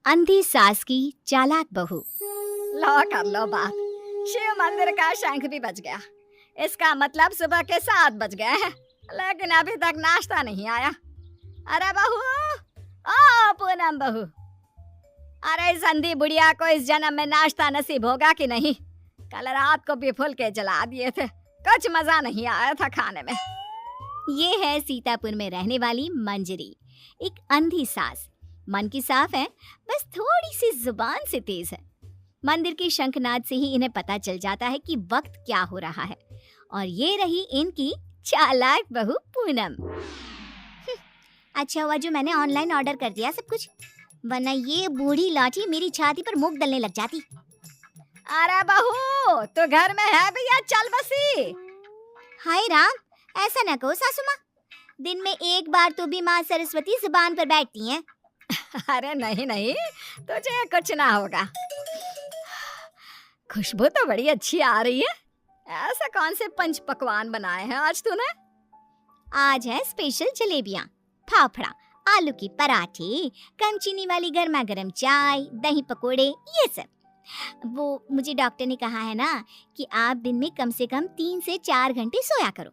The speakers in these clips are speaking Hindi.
अंधी सास की चालाक बहू। लो कर लो बात। शिव मंदिर का शंख भी बज गया। इसका मतलब सुबह के 7 बज गए हैं, लेकिन अभी तक नाश्ता नहीं आया। अरे बहू, ओ पूनम बहू, अरे इस अंधी बुढ़िया को इस जन्म में नाश्ता नसीब होगा कि नहीं? कल रात को भी फुलके जला दिए थे, कुछ मजा नहीं आया था खाने में। ये है सीतापुर में रहने वाली मंजरी, एक अंधी सास। मन की साफ है, बस थोड़ी सी जुबान से तेज है। मंदिर के शंखनाद से ही इन्हें पता चल जाता है कि वक्त क्या हो रहा है। और ये रही इनकी चालाक बहू पूनम। अच्छा हुआ जो मैंने ऑनलाइन ऑर्डर कर दिया सब कुछ, वरना ये बूढ़ी लाठी मेरी छाती पर मूंग दलने लग जाती। अरे बहू, तो घर में है भैया, चल बसी। हाय राम, ऐसा न कहो सासू माँ, दिन में एक बार तो भी माँ सरस्वती जुबान पर बैठती हैं। अरे नहीं नहीं, तुझे कुछ ना होगा। खुशबू तो बड़ी अच्छी आ रही है। ऐसा कौन से पंच पकवान बनाए हैं आज तूने? आज है स्पेशल जलेबियाँ, फाफड़ा, आलू की पराठे, कम चीनी वाली गर्मा गर्म चाय, दही पकोड़े, ये सब। वो मुझे डॉक्टर ने कहा है ना कि आप दिन में कम से कम 3 से 4 घंटे सोया करो,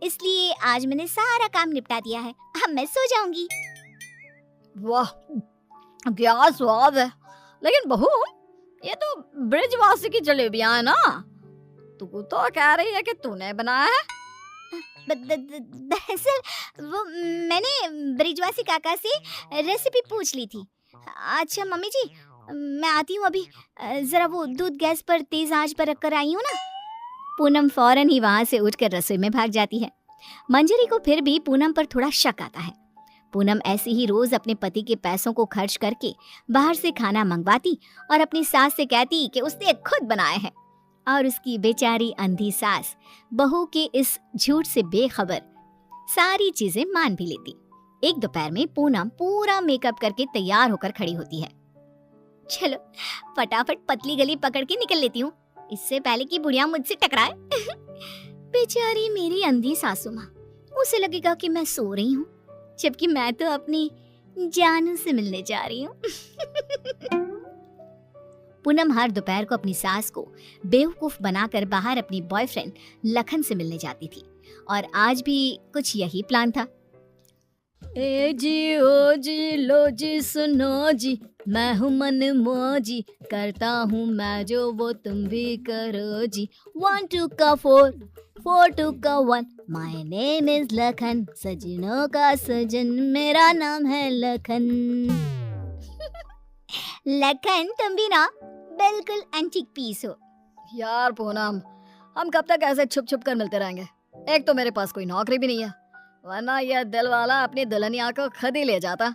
इसलिए आज मैंने सारा काम निपटा दिया है। अब मैं सो जाऊंगी। वाह, क्या स्वाद है। लेकिन बहू, ये तो ब्रिजवासी की जलेबियां है ना? तू तो कह रही है कि तूने बनाया है। दरअसल वो मैंने ब्रिजवासी काका से रेसिपी पूछ ली थी। अच्छा मम्मी जी, मैं आती हूँ अभी, जरा वो दूध गैस पर तेज आंच पर रख कर आई हूँ ना। पूनम फौरन ही वहां से उठकर रसोई में भाग जाती है। मंजरी को फिर भी पूनम पर थोड़ा शक आता है। पूनम ऐसे ही रोज अपने पति के पैसों को खर्च करके बाहर से खाना मंगवाती और अपनी सास से कहती कि उसने खुद बनाए हैं। और उसकी बेचारी अंधी सास बहू के इस झूठ से बेखबर सारी चीजें मान भी लेती। एक दोपहर में पूनम पूरा मेकअप करके तैयार होकर खड़ी होती है। चलो फटाफट पतली गली पकड़ के निकल लेती हूँ, इससे पहले कि बुढ़िया मुझसे टकराए। बेचारी मेरी अंधी सासू माँ, उसे लगेगा कि मैं सो रही हूँ, जबकि मैं तो अपनी जानू से मिलने जा रही हूँ। पूनम हर दोपहर को अपनी सास को बेवकूफ बनाकर बाहर अपनी बॉयफ्रेंड लखन से मिलने जाती थी, और आज भी कुछ यही प्लान था। ए जी ओ जी लो जी सुनो जी, मैं हूँ मन मौजी, करता हूँ मैं जो वो तुम भी करो जी। 1 2 का 4, 4 2 का 1, माय नेम इज लखन, सजनों का सजन मेरा नाम है लखन। लखन तुम भी ना बिल्कुल एंटीक पीस हो। यार पूनम, हम कब तक ऐसे छुप छुप कर मिलते रहेंगे? एक तो मेरे पास कोई नौकरी भी नहीं है, वरना यह दिल वाला अपनी दुल्हनिया को खुद ही ले जाता।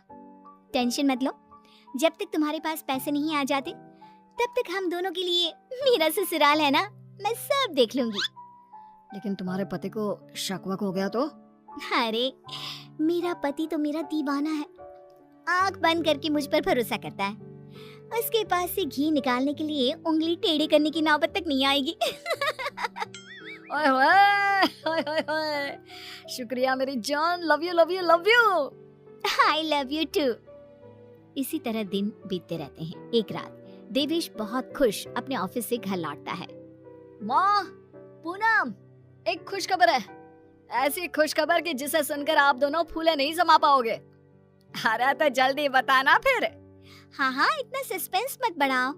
टेंशन मत लो, जब तक तुम्हारे पास पैसे नहीं आ जाते तब तक हम दोनों के लिए मेरा ससुराल है ना, मैं सब देख लूंगी। लेकिन तुम्हारे पति को शक वक हो गया तो? अरे मेरा पति तो मेरा दीवाना है, आंख बंद करके मुझ पर भरोसा करता है। उसके पास से घी निकालने के लिए उंगली टेढ़ी करने की नौबत तक नहीं आएगी। ओए होए, ओए होए होए, शुक्रिया मेरी जान, love you love you love you. I love you too. इसी तरह दिन बीतते रहते हैं। एक रात देवेश बहुत खुश अपने ऑफिस से घर लौटता है। माँ, पूनम, एक खुश खबर है। ऐसी खुश खबर कि जिसे सुनकर आप दोनों फूले नहीं समा पाओगे। अरे तो जल्दी बताना फिर। हाँ हाँ, इतना सस्पेंस मत बढ़ाओ।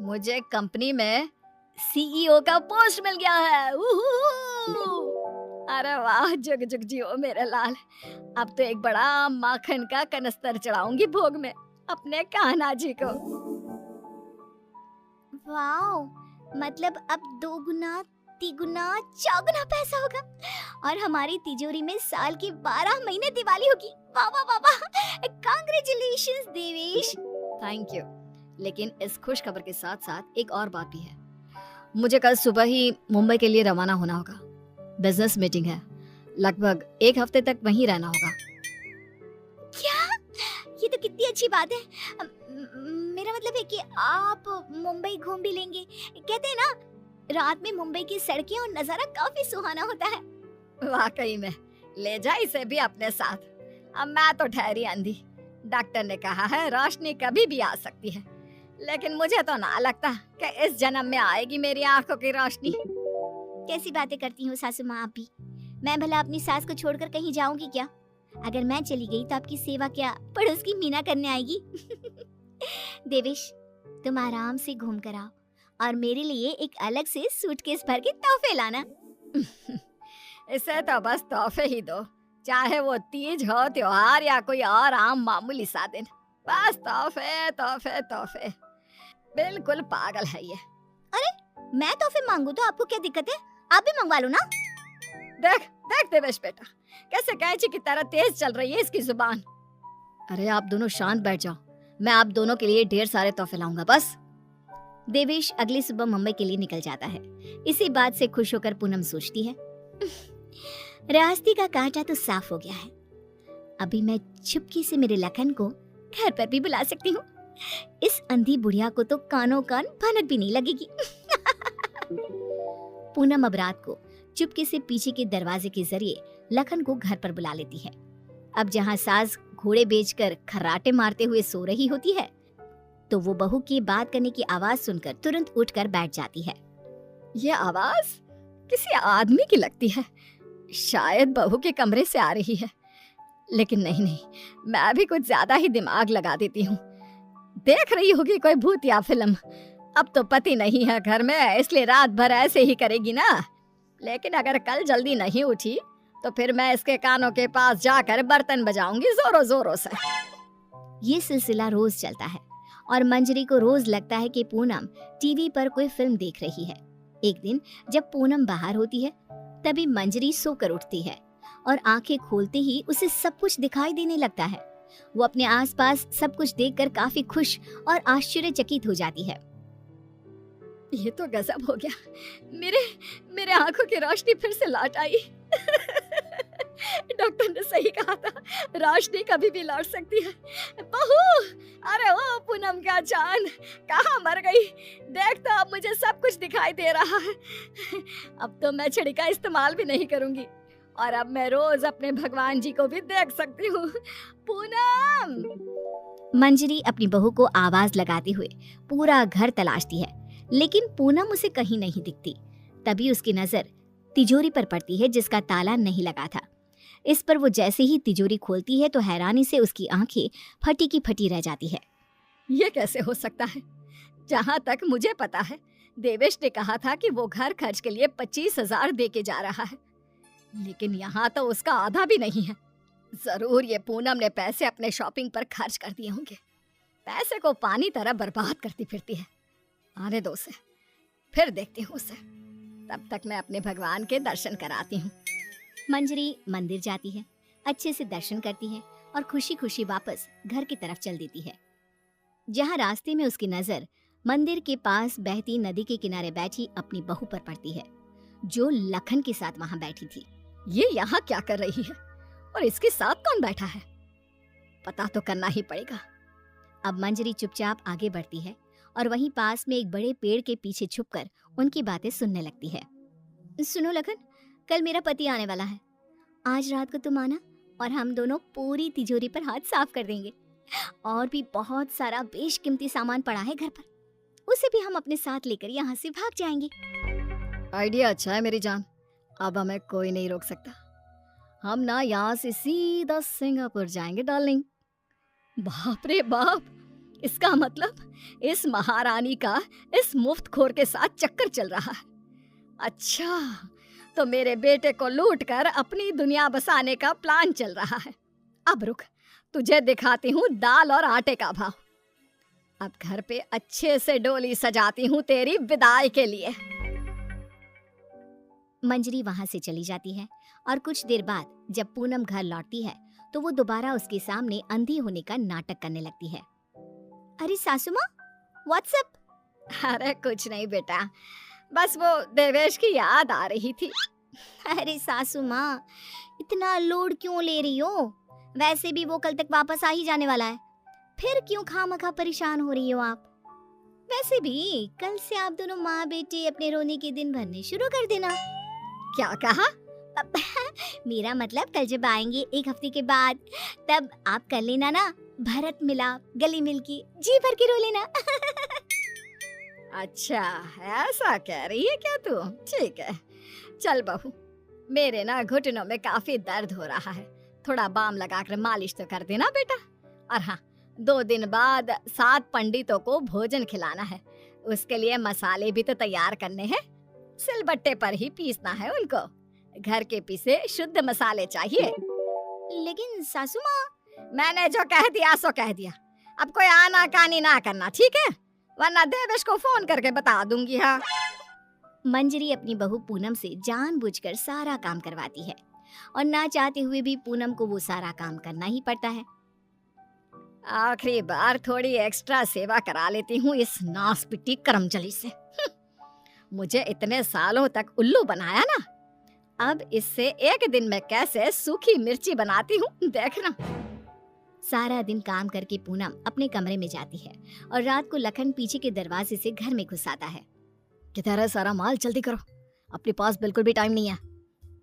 मुझे कंपनी में सीईओ का पोस्ट मिल गया है। अरे वाह, जुग जुग जियो मेरे लाल। अब तो एक बड़ा माखन का कनस्तर चढ़ाऊंगी भोग में अपने कान्हा जी को। वाओ, मतलब अब 2 गुना 3 गुना 4 गुना पैसा होगा और हमारी तिजोरी में साल की 12 महीने दिवाली होगी। वाह वाह वाह वाह, कांग्रेचुलेशंस देवेश। Thank you. लेकिन इस खुश खबर के साथ साथ एक और बात भी है। मुझे कल सुबह ही मुंबई के लिए रवाना होना होगा। बिजनेस मीटिंग है, लगभग 1 हफ्ते तक वहीं रहना होगा। क्या? ये तो कितनी अच्छी बात है। मेरा मतलब है कि आप मुंबई घूम भी लेंगे। कहते हैं ना, रात में मुंबई की सड़कें और नजारा काफी सुहाना होता है। वाकई में, ले जा इसे भी अपने साथ। अब मैं तो ठहरी अंधी, डॉक्टर ने कहा है रोशनी कभी भी आ सकती है, लेकिन मुझे तो ना लगता कि इस जन्म में आएगी मेरी आंखों की रोशनी। कैसी बातें करती हो सासू माँ आप भी। मैं भला अपनी सास को छोड़कर कहीं जाऊंगी क्या? अगर मैं चली गई तो आपकी सेवा क्या पड़ोस की मीना करने आएगी? देवेश, तुम आराम से घूम कर आओ और मेरे लिए एक अलग से सूटकेस भर के तोहफे लाना। इसे तो बस तोहफे ही दो, चाहे वो तीज हो, त्योहार या कोई और आम मामूली सा दिन। बस तोहफे तोहफे तोहफे। बिल्कुल पागल है ये। मैं तोहफे मांगू तो आपको क्या दिक्कत है? आप भी मंगवा लो ना। देख देख देवेश बेटा, कैसे कैंची की तरह तेज चल रही है इसकी जुबान। अरे आप दोनों शांत बैठ जाओ, मैं आप दोनों के लिए ढेर सारे तोहफे लाऊंगा बस। देवेश अगली सुबह मुंबई के लिए निकल जाता है। इसी बात से खुश होकर पूनम सोचती है, रास्ते का कांटा तो साफ हो गया है। अभी मैं चुपके से मेरे लखन को घर पर भी बुला सकती हूँ। इस अंधी बुढ़िया को तो कानों कान भनक भी नहीं लगेगी। पूनम अब रात को चुपके से पीछे के दरवाजे के जरिए लखन को घर पर बुला लेती है। अब जहाँ सास घोड़े बेचकर खर्राटे मारते हुए सो रही होती है, तो वो बहू की बात करने की आवाज सुनकर तुरंत उठकर बैठ जाती है। ये आवाज किसी आदमी की लगती है, शायद बहू के कमरे से आ रही है। लेकिन नहीं नहीं, मैं भी कुछ ज्यादा ही दिमाग लगा देती हूँ। देख रही होगी कोई भूत या फिल्म। अब तो पति नहीं है घर में, इसलिए रात भर ऐसे ही करेगी ना। लेकिन अगर कल जल्दी नहीं उठी तो फिर मैं इसके कानों के पास जाकर बर्तन बजाऊंगी जोरों जोरों से। ये सिलसिला रोज चलता है और मंजरी को रोज लगता है कि पूनम टीवी पर कोई फिल्म देख रही है। एक दिन जब पूनम बाहर होती है, तभी मंजरी सोकर उठती है और आंखें खोलते ही उसे सब कुछ दिखाई देने लगता है। वो अपने आसपास सब कुछ देखकर काफी खुश और आश्चर्यचकित हो जाती है। ये तो गजब हो गया, मेरे आंखों की रोशनी फिर से लौट आई। डॉक्टर ने सही कहा था, रोशनी कभी भी लौट सकती है। बहू, अरे ओ पूनम का जान, कहाँ मर गई? देख तो अब मुझे सब कुछ दिखाई दे रहा है। अब तो मैं छड़ी का इस्तेमाल भी नहीं करूंगी और अब मैं रोज अपने भगवान जी को भी देख सकती हूँ। पूनम! मंजरी अपनी बहू को आवाज लगाते हुए पूरा घर तलाशती है, लेकिन पूनम उसे कहीं नहीं दिखती। तभी उसकी नजर तिजोरी पर पड़ती है जिसका ताला नहीं लगा था। इस पर वो जैसे ही तिजोरी खोलती है तो हैरानी से उसकी आंखें फटी की फटी रह जाती है। ये कैसे हो सकता है? जहाँ तक मुझे पता है, देवेश ने कहा था कि वो घर खर्च के लिए 25,000 दे के जा रहा है, लेकिन यहाँ तो उसका आधा भी नहीं है। जरूर ये पूनम ने पैसे अपने शॉपिंग पर खर्च कर दिए होंगे। पैसे को पानी तरह बर्बाद करती फिरती है। आने दो उसे, फिर देखती हूँ उसे। तब तक मैं अपने भगवान के दर्शन कराती हूँ। मंजरी मंदिर जाती है, अच्छे से दर्शन करती है और खुशी खुशी वापस घर की तरफ चल देती है। जहाँ रास्ते में उसकी नजर मंदिर के पास बहती नदी के किनारे बैठी अपनी बहू पर पड़ती है, जो लखन के साथ वहाँ बैठी थी। ये यहाँ क्या कर रही है और इसके साथ कौन बैठा है? पता तो करना ही पड़ेगा। अब मंजरी चुपचाप आगे बढ़ती है और वहीं पास में एक बड़े पेड़ के पीछे छुपकर उनकी बातें सुनने लगती है। सुनो लखन, कल मेरा पति आने वाला है। आज रात को तुम आना और हम दोनों पूरी तिजोरी पर हाथ साफ कर देंगे। और भी बहुत सारा बेशकीमती सामान पड़ा है घर पर, उसे भी हम अपने साथ लेकर यहाँ से भाग जाएंगे। आइडिया अच्छा है मेरी जान, अब हमें कोई नहीं रोक सकता। हम ना यहाँ से सीधा सिंगापुर जाएंगे डार्लिंग। बाप रे बाप, इसका मतलब इस महारानी का इस मुफ्तखोर के साथ चक्कर चल रहा है। अच्छा, तो मेरे बेटे को लूट कर अपनी दुनिया बसाने का प्लान चल रहा है। अब रुक, तुझे दिखाती हूँ दाल और आटे का भाव। अब घर पे अच्छे से डोली सजाती हूँ तेरी विदाई के लिए। मंजरी वहां से चली जाती है और कुछ देर बाद जब पूनम घर लौटती है तो वो दोबारा उसके सामने अंधी होने का नाटक करने लगती है। अरे सासू माँ, व्हाट्सएप? अरे कुछ नहीं बेटा, बस वो देवेश की याद आ रही थी। अरे सासू माँ, इतना लोड क्यों ले रही हो? वैसे भी वो कल तक वापस आ ही जाने वाला है, फिर क्यों खामखा परेशान हो रही हो आप? वैसे भी कल से आप दोनों माँ बेटे अपने रोने के दिन भरने शुरू कर देना। क्या कहा? मेरा मतलब कल जब आएंगे 1 हफ्ते के बाद, तब आप कर लेना ना भरत मिलाप, गले मिल के जी भर के रो लेना। अच्छा, ऐसा कह रही है क्या तू? ठीक है, चल बहू, मेरे ना घुटनों में काफी दर्द हो रहा है, थोड़ा बाम लगाकर मालिश तो कर देना बेटा। और हाँ, 2 दिन बाद 7 पंडितों को भोजन खिलाना है, उसके लिए मसाले भी तो तैयार करने हैं, सिलबट्टे पर ही पीसना है उनको, घर के पिसे शुद्ध मसाले चाहिए। लेकिन सासू माँ, मैंने जो कह दिया सो कह दिया, अब कोई आना कानी ना करना, ठीक है? वरना देवेश को फोन करके बता दूंगी। हाँ, मंजरी अपनी बहू पूनम से जानबूझकर सारा काम करवाती है और ना चाहते हुए भी पूनम को वो सारा काम करना ही पड़ता है। आखिरी बार थोड़ी एक्स्ट्रा सेवा करा लेती हूँ इस नासपिट्टी करमचली से। मुझे इतने सालों तक उल्लू बनाया ना, अब इससे एक दिन में कैसे सूखी मिर्ची बनाती हूँ, देखना। सारा दिन काम करके पूनम अपने कमरे में जाती है और रात को लखन पीछे के दरवाजे से घर में घुस आता है। किधर है सारा माल, जल्दी करो, अपने पास बिल्कुल भी टाइम नहीं है।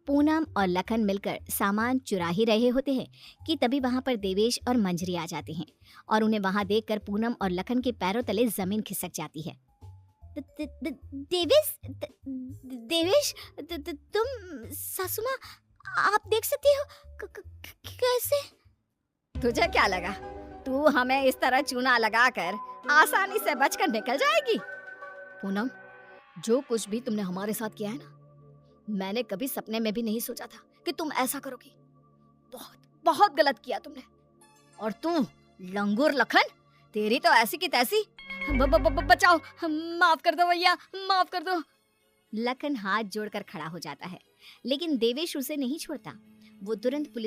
पूनम और लखन मिलकर सामान चुरा ही रहे होते हैं कि तभी वहां पर देवेश और मंजरी आ जाते हैं और उन्हें वहां देखकर पूनम और लखन के पैरों तले जमीन खिसक जाती है। देवेश, देवेश, तुम सासू माँ, आप देख सकती हो कैसे? तुझे क्या लगा तू हमें इस तरह चूना लगाकर आसानी से बचकर निकल जाएगी? पूनम, जो कुछ भी तुमने हमारे साथ किया है ना, मैंने कभी सपने में भी नहीं सोचा था कि तुम ऐसा करोगी। बहुत बहुत गलत किया तुमने। और तू लंगूर लखन, तेरी तो ऐसी की तैसी। बचाओ, माफ कर दो भैया, माफ कर दो। लखन हाथ जोड़कर खड़ा हो जाता है, लेकिन देवेश उसे नहीं छोड़ता। वो तुरंत पुलिस